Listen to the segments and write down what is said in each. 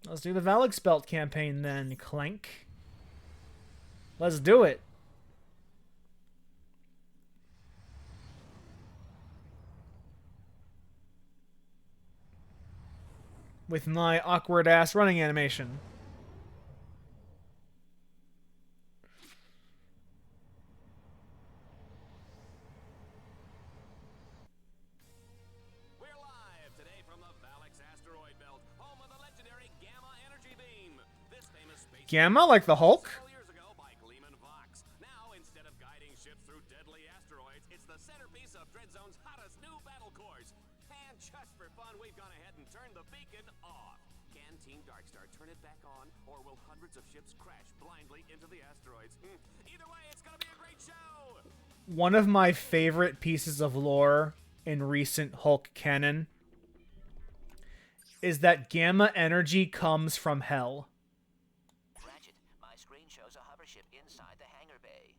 Let's do the Valak Belt campaign then, Clank. Let's do it. With my awkward ass running animation. We're live today from the Valak asteroid belt, home of the legendary Gamma energy beam. This famous space Gamma, like the Hulk? years ago by Gleeman Vox. Now, instead of guiding ships through deadly asteroids, it's the centerpiece of Dreadzone's hottest new battle course. And just for fun, we've gone ahead and turned the beacon off. Can Team Darkstar turn it back on, or will hundreds of ships crash blindly into the asteroids? Either way, it's gonna be a great show! One of my favorite pieces of lore in recent Hulk canon is that Gamma energy comes from hell. Ratchet, my screen shows a hover ship inside the hangar bay.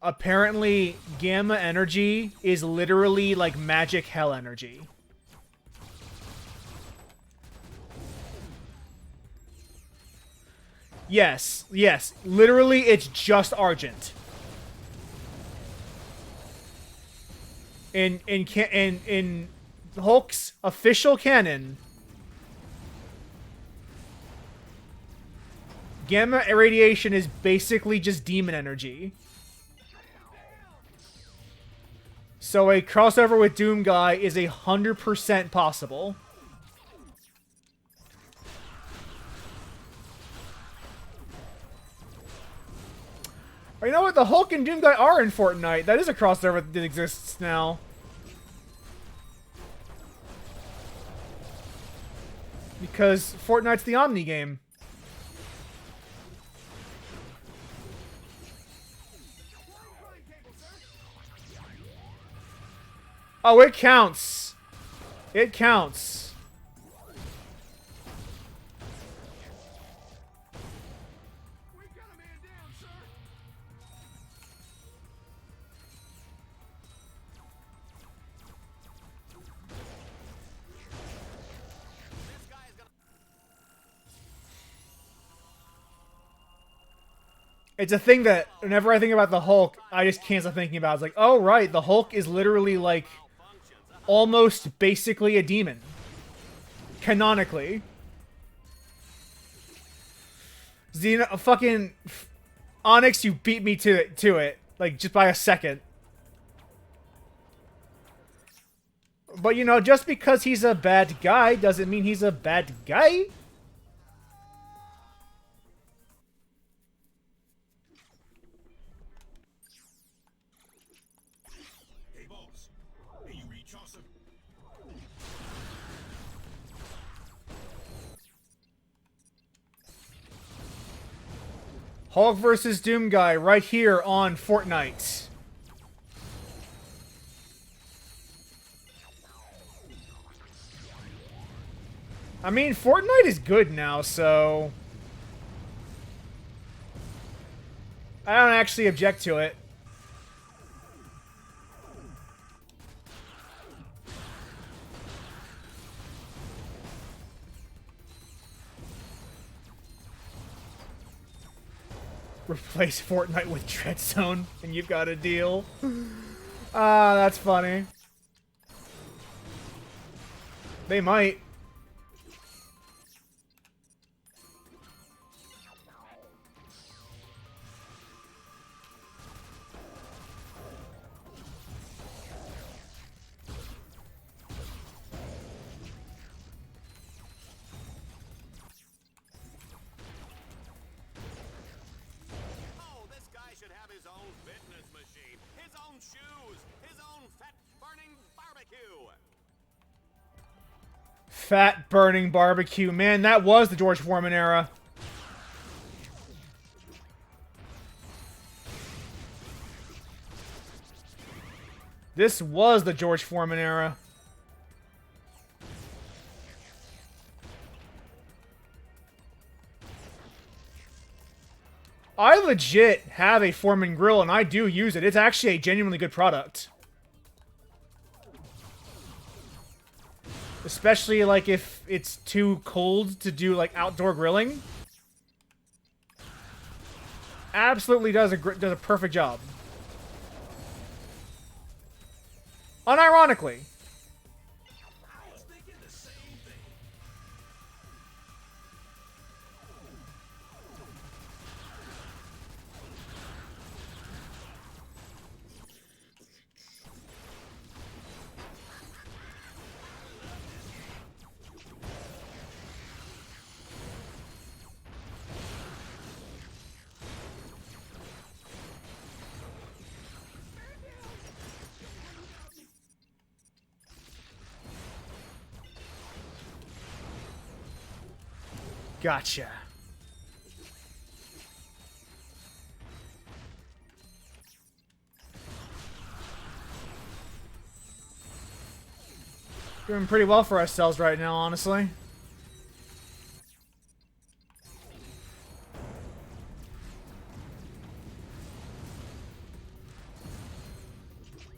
Apparently, Gamma energy is literally like magic hell energy. Yes, yes. Literally, it's just Argent. In Hulk's official canon, Gamma irradiation is basically just demon energy. So a crossover with Doom Guy is 100% possible. Or you know what? The Hulk and Doom Guy are in Fortnite. That is a crossover that exists now. Because Fortnite's the Omni game. Oh, it counts. It counts. It's a thing that whenever I think about the Hulk, I just can't stop thinking about. It's like, oh right, the Hulk is literally like almost basically a demon. Canonically. Xena, fucking Onyx, you beat me to it. Like, just by a second. But, you know, just because he's a bad guy doesn't mean he's a bad guy. Hey, boss. Hey, you read Chaucer? Hulk versus Doom Guy right here on Fortnite. I mean, Fortnite is good now, so I don't actually object to it. Replace Fortnite with Dreadzone, and you've got a deal. Ah, that's funny. They might. Should have his own fitness machine, his own shoes, his own fat-burning barbecue. Fat burning barbecue. Man, that was the George Foreman era. This was the George Foreman era. I legit have a Foreman grill, and I do use it. It's actually a genuinely good product. Especially, like, if it's too cold to do, like, outdoor grilling. Absolutely does a perfect job. Unironically. I was thinking the same thing. Gotcha. Doing pretty well for ourselves right now, honestly.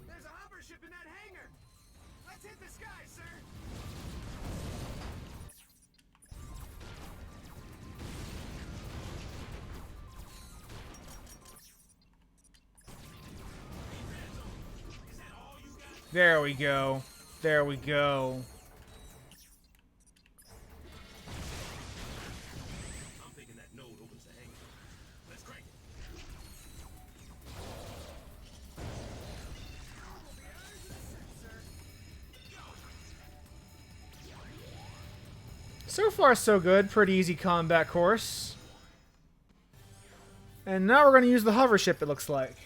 There's a hover ship in that hangar. Let's hit the sky, sir. Is that all you got? There we go. There we go. I'm thinking that node opens the hangar. Let's crank it. So far, so good. Pretty easy combat course. And now we're going to use the hover ship, it looks like.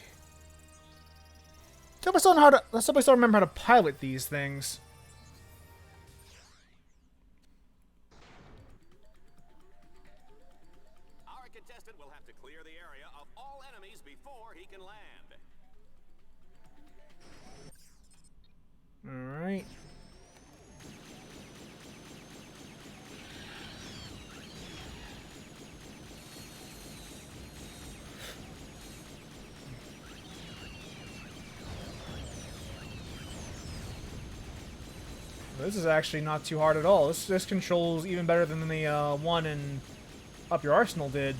Let's still remember how to pilot these things. Our contestant will have to clear the area of all enemies before he can land. Alright. This is actually not too hard at all. This controls even better than the one in Up Your Arsenal did.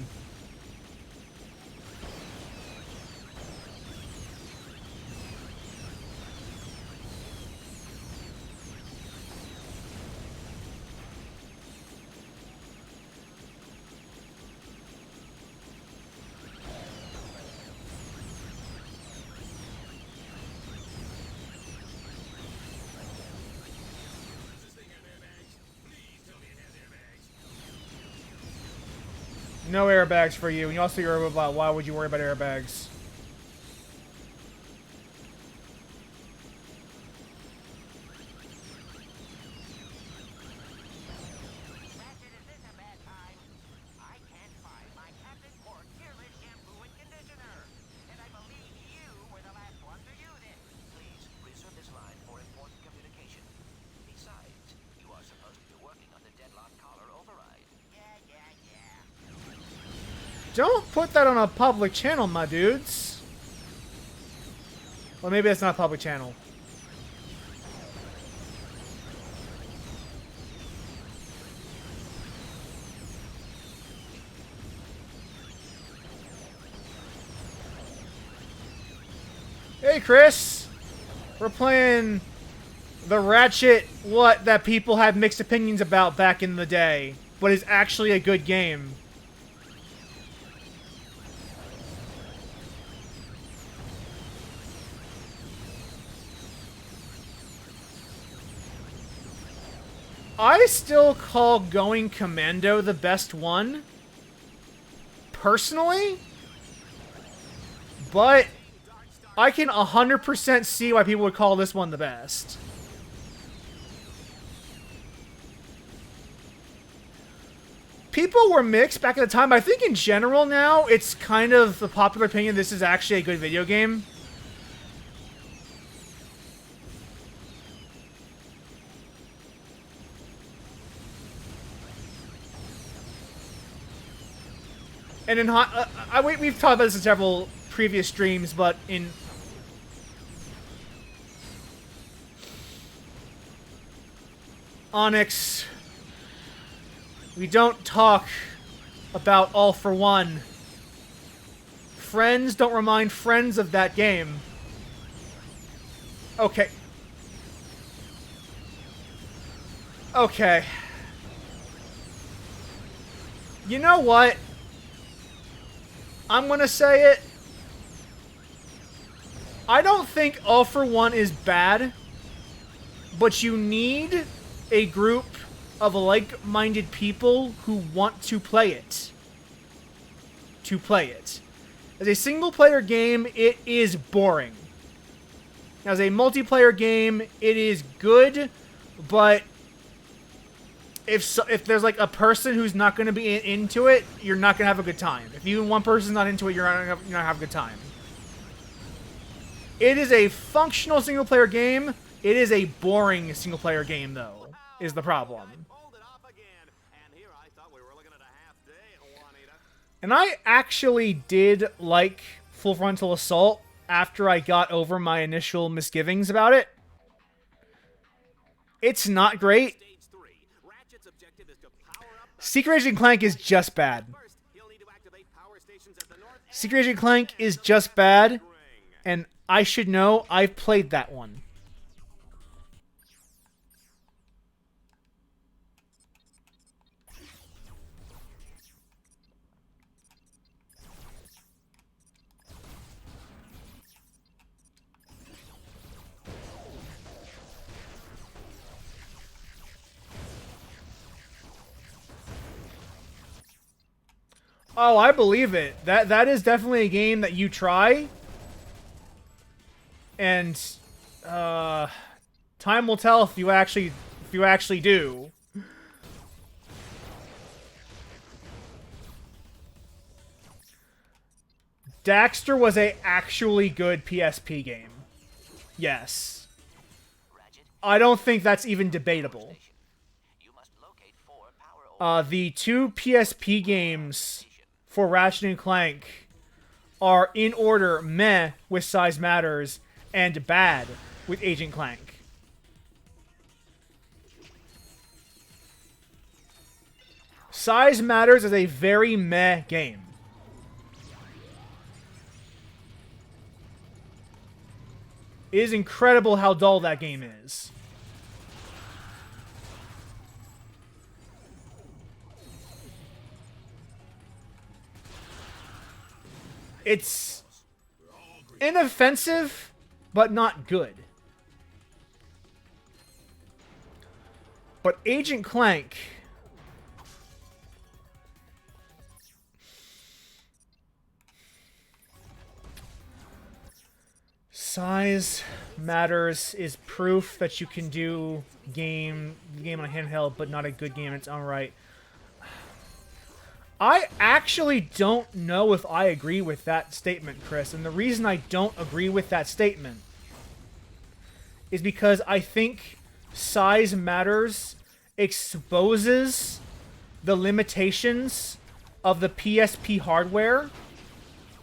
Does this thing have airbags? Please tell me it has airbags. No airbags for you. And you also worry about why would you worry about airbags? Ratchet, is this a bad time? I can't find my Captain Cork Fearless shampoo and conditioner. And I believe you were the last one to use it. Please, reserve this line for important communication. Besides, you are supposed to be working on the Deadlocked collar override. Yeah. Don't put that on a public channel, my dudes. Well, maybe it's not a public channel. Hey, Chris. We're playing the Ratchet, that people had mixed opinions about back in the day, but is actually a good game. I still call Going Commando the best one, personally, but I can 100% see why people would call this one the best. People were mixed back at the time, but I think in general now, it's kind of the popular opinion this is actually a good video game. And in we've talked about this in several previous streams, but Onyx, we don't talk about All for One. Friends don't remind friends of that game. Okay. Okay. You know what? I'm gonna say it. I don't think All for One is bad, but you need a group of like-minded people who want to play it. As a single-player game, it is boring. As a multiplayer game, it is good, but if there's like a person who's not going to be into it, you're not going to have a good time. If even one person's not into it, you're not going to have a good time. It is a functional single-player game. It is a boring single-player game, though, is the problem. And I actually did like Full Frontal Assault after I got over my initial misgivings about it. It's not great. Secret Agent Clank is just bad. Secret Agent Clank is just bad, and I should know. I've played that one. Oh, I believe it. That is definitely a game that you try. And time will tell if you actually do. Daxter was a actually good PSP game. Yes. I don't think that's even debatable. The two PSP games for Ratchet and Clank are in order meh with Size Matters and bad with Agent Clank. Size Matters is a very meh game. It is incredible how dull that game is. It's inoffensive, but not good. But Agent Clank... Size Matters is proof that you can do game on a handheld, but not a good game in its own right. I actually don't know if I agree with that statement, Chris. And the reason I don't agree with that statement is because I think Size Matters exposes the limitations of the PSP hardware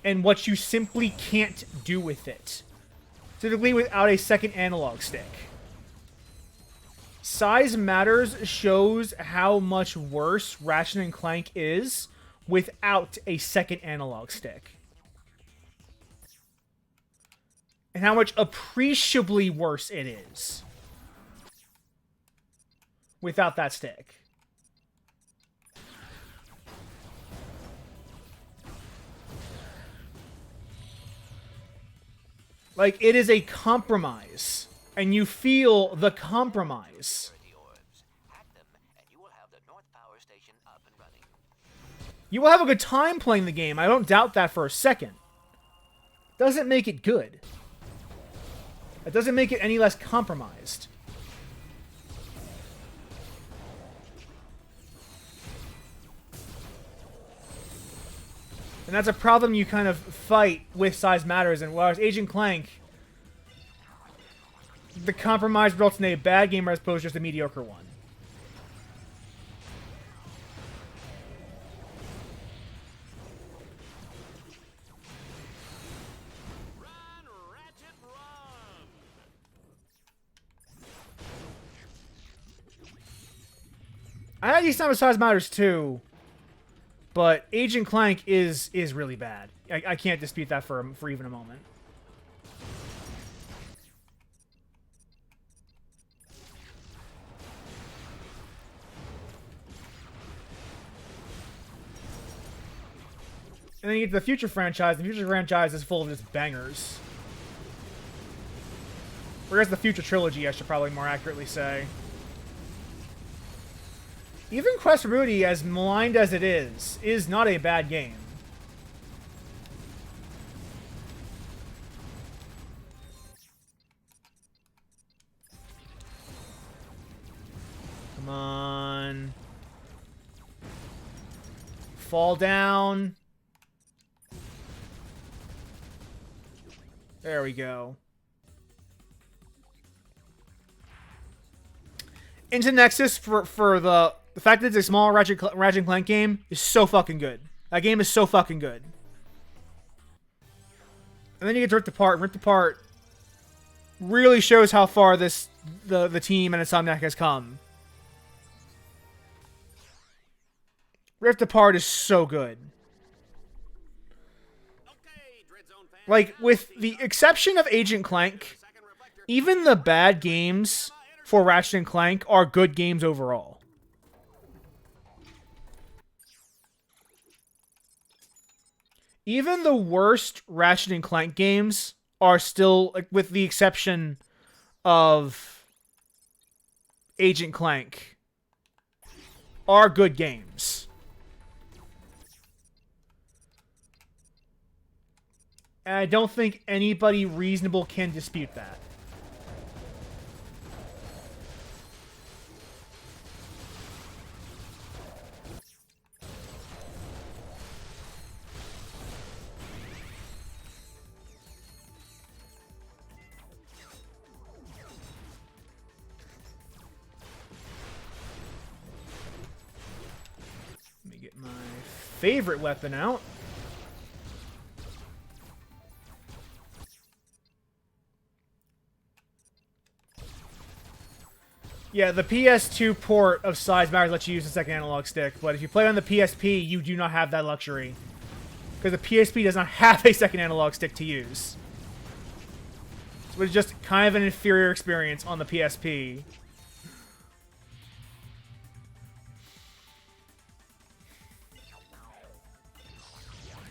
and what you simply can't do with it. Typically without a second analog stick. Size Matters shows how much worse Ratchet and Clank is without a second analog stick. And how much appreciably worse it is without that stick. Like, it is a compromise. And you feel the compromise. You will have a good time playing the game. I don't doubt that for a second. Doesn't make it good. It doesn't make it any less compromised. And that's a problem you kind of fight with Size Matters. And whereas Agent Clank, the compromise results in a bad game as opposed to just a mediocre one. I had decent time with Size Matters too, but Agent Clank is really bad. I can't dispute that for even a moment. And then you get to the Future franchise. The Future franchise is full of just bangers. Whereas the Future trilogy, I should probably more accurately say. Even Quest for Booty, as maligned as it is not a bad game. Come on. Fall down. There we go. Into Nexus for the fact that it's a small Ratchet and Clank game is so fucking good. That game is so fucking good. And then you get to Ripped Apart. Ripped Apart really shows how far the team and Insomniac has come. Ripped Apart is so good. Like, with the exception of Agent Clank, even the bad games for Ratchet and Clank are good games overall. Even the worst Ratchet and Clank games are still, like, with the exception of Agent Clank, are good games. And I don't think anybody reasonable can dispute that. Let me get my favorite weapon out. Yeah, the PS2 port of Size Matters lets you use the second analog stick, but if you play on the PSP, you do not have that luxury. Because the PSP does not have a second analog stick to use. So it's just kind of an inferior experience on the PSP.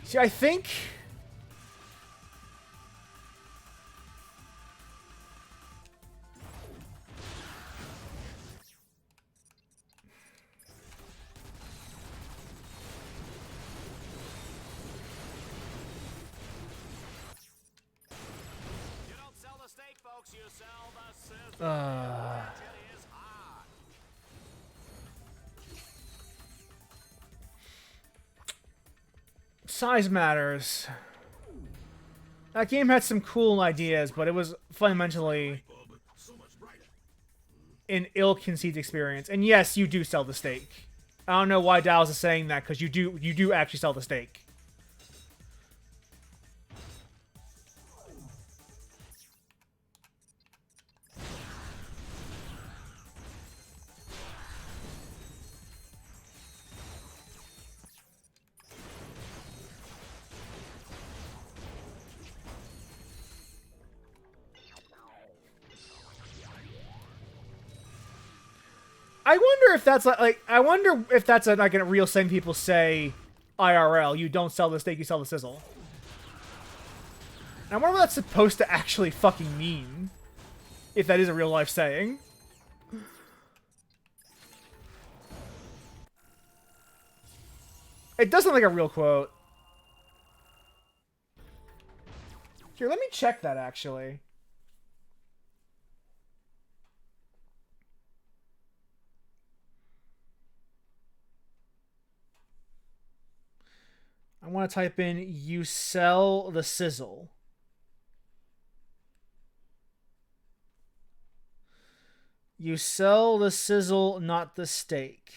See, I think... Size Matters. That game had some cool ideas, but it was fundamentally an ill-conceived experience. And yes, you do sell the steak. I don't know why Dallas is saying that, because you do actually sell the steak. I wonder if that's I wonder if that's like a real thing people say IRL. You don't sell the steak, you sell the sizzle. And I wonder what that's supposed to actually fucking mean. If that is a real life saying. It doesn't like a real quote. Here, let me check that actually. I want to type in, you sell the sizzle. You sell the sizzle, not the steak.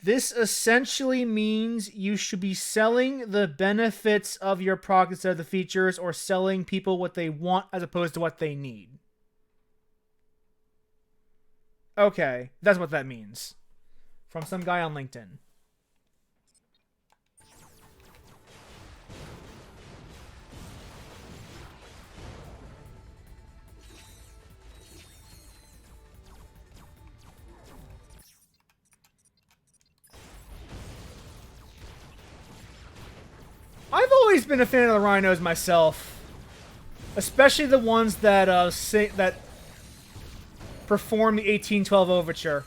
This essentially means you should be selling the benefits of your product instead of the features, or selling people what they want as opposed to what they need. Okay, that's what that means. From some guy on LinkedIn. I've always been a fan of the rhinos myself, especially the ones that that perform the 1812 overture.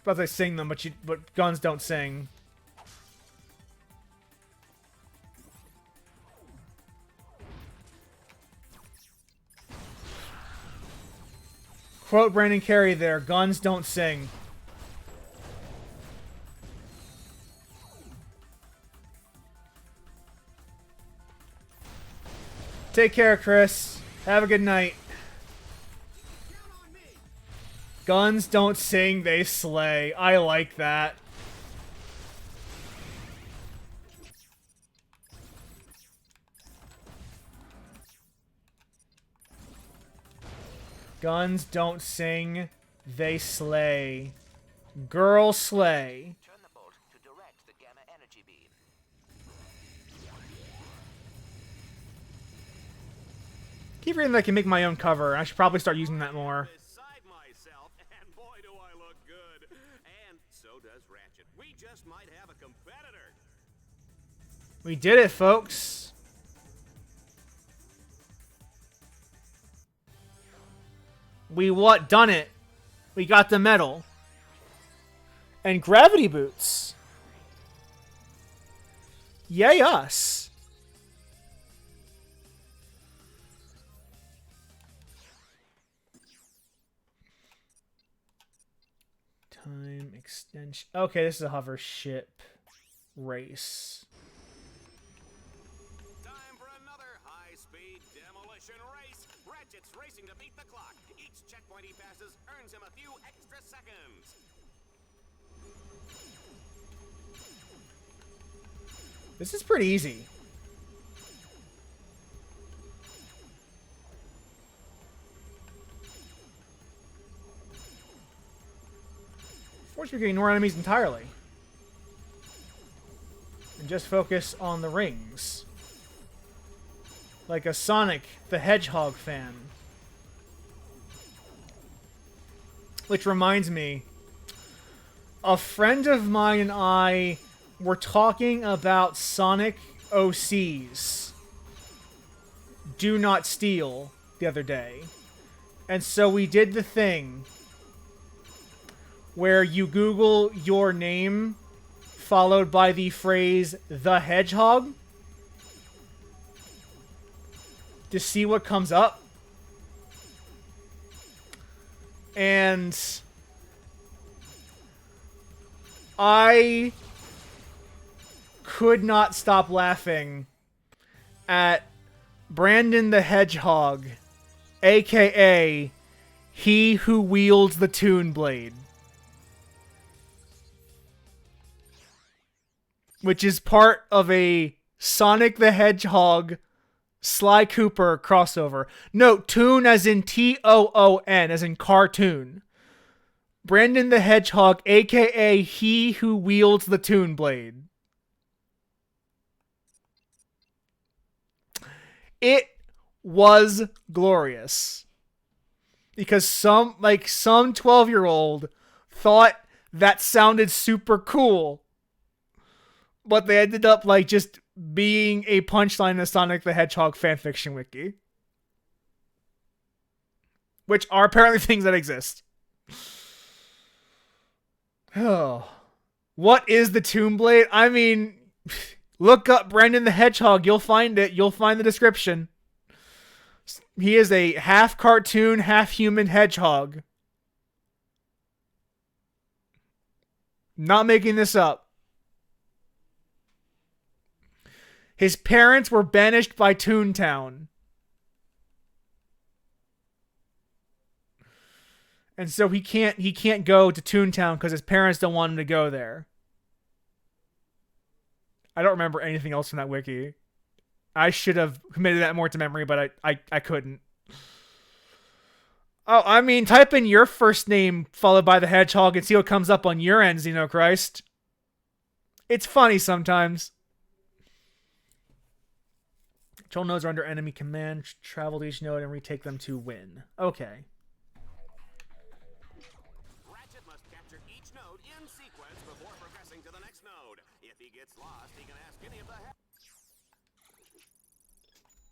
But they sing them, but guns don't sing. Quote Brandon Carey there, guns don't sing. Take care, Chris. Have a good night. Guns don't sing, they slay. I like that. Guns don't sing, they slay. Girl slay. Turn the bolt to direct the gamma energy beam. Keep reading that I can make my own cover. I should probably start using that more. Beside myself, and boy do I look good. And so does Ratchet. We just might have a competitor. We did it, folks. We done it. We got the medal. And gravity boots. Yay us. Time extension. Okay, this is a hover ship race. Time for another high-speed demolition race. Ratchet's racing to beat the clock. Each checkpoint he passes earns him a few extra seconds. This is pretty easy. Fortunately, we can ignore enemies entirely. And just focus on the rings. Like a Sonic the Hedgehog fan. Which reminds me, a friend of mine and I were talking about Sonic OCs. Do Not Steal the other day. And so we did the thing where you Google your name followed by the phrase the hedgehog to see what comes up. And I could not stop laughing at Brandon the Hedgehog, aka he who wields the Toon Blade. Which is part of a Sonic the Hedgehog Sly Cooper crossover. Note, Toon as in Toon, as in cartoon. Brandon the Hedgehog, aka he who wields the Toon Blade. It was glorious. Because some 12-year-old thought that sounded super cool. But they ended up just being a punchline in a Sonic the Hedgehog fanfiction wiki. Which are apparently things that exist. Oh. What is the Toon Blade? I mean, look up Brandon the Hedgehog. You'll find it. You'll find the description. He is a half cartoon, half human hedgehog. Not making this up. His parents were banished by Toontown. And so he can't go to Toontown because his parents don't want him to go there. I don't remember anything else from that wiki. I should have committed that more to memory, but I couldn't. Oh, I mean, type in your first name followed by the hedgehog and see what comes up on your end, Xenochrist. It's funny sometimes. Control nodes are under enemy command. Travel to each node and retake them to win. Okay. Ratchet must capture each node in sequence before progressing to the next node. If he gets lost, he can ask any of the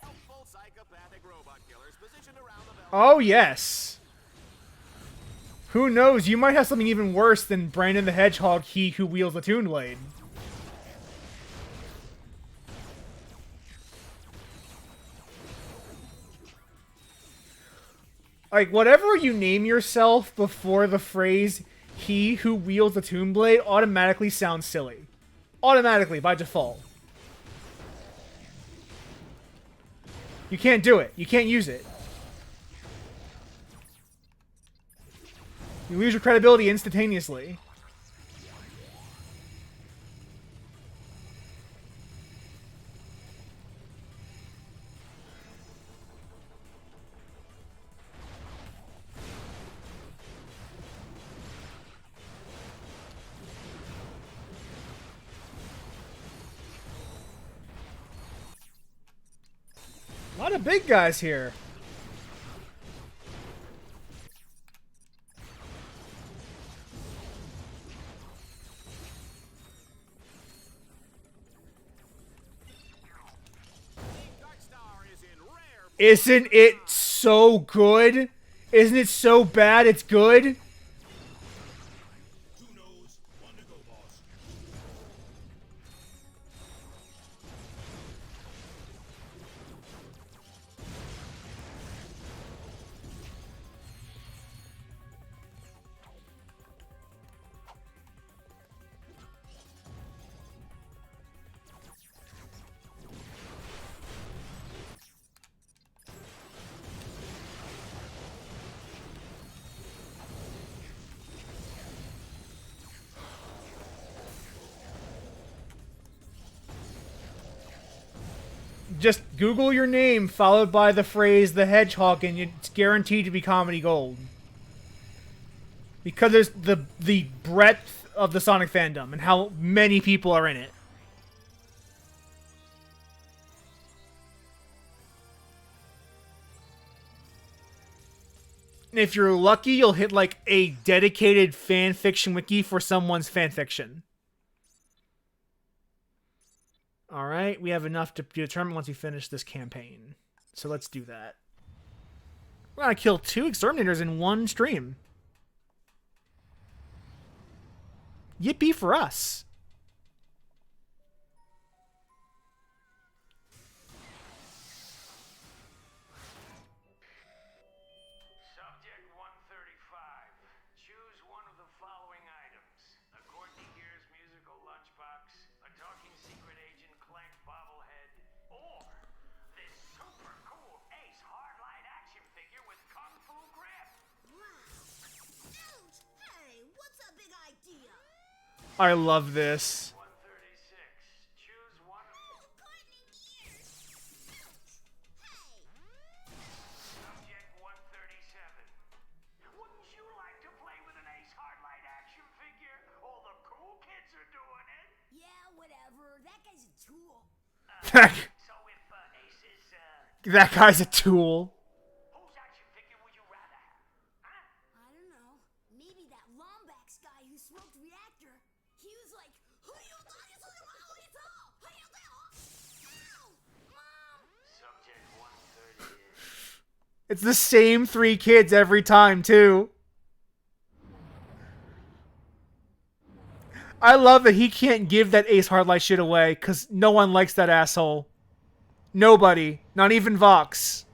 helpful psychopathic robot killers positioned around the belt. Oh, yes. Who knows? You might have something even worse than Brandon the Hedgehog, he who wields the Toon Blade. Like, whatever you name yourself before the phrase, he who wields the Toon Blade, automatically sounds silly. Automatically, by default. You can't do it. You can't use it. You lose your credibility instantaneously. A lot of big guys here. Isn't it so good? Isn't it so bad it's good? 2 nodes, 1 to go, boss. Just Google your name followed by the phrase the hedgehog and it's guaranteed to be comedy gold. Because there's the breadth of the Sonic fandom and how many people are in it. And if you're lucky, you'll hit like a dedicated fan fiction wiki for someone's fan fiction. Alright, we have enough to determine once we finish this campaign. So let's do that. We're gonna kill 2 exterminators in one stream. Yippee for us. Subject 135. Choose one of the following items. A Courtney Gears musical lunchbox, a talking secret agent Clank bobblehead, or this super cool Ace Hardlight action figure with Kung Fu grip. Wow. Ouch! Hey, what's a big idea? I love this. 136. Choose one of... Courtney Gears! Ouch! Hey! Subject 137. Wouldn't you like to play with an Ace Hardlight action figure? All the cool kids are doing it. Yeah, whatever. That guy's a tool. So if Ace is, That guy's a tool. whose action figure would you rather have? Huh? I don't know. Maybe that Lombax guy who smoked Reactor. He was like, ow! Mom! Subject 138. It's the same 3 kids every time, too. I love that he can't give that Ace Hardlight shit away, because no one likes that asshole. Nobody. Not even Vox.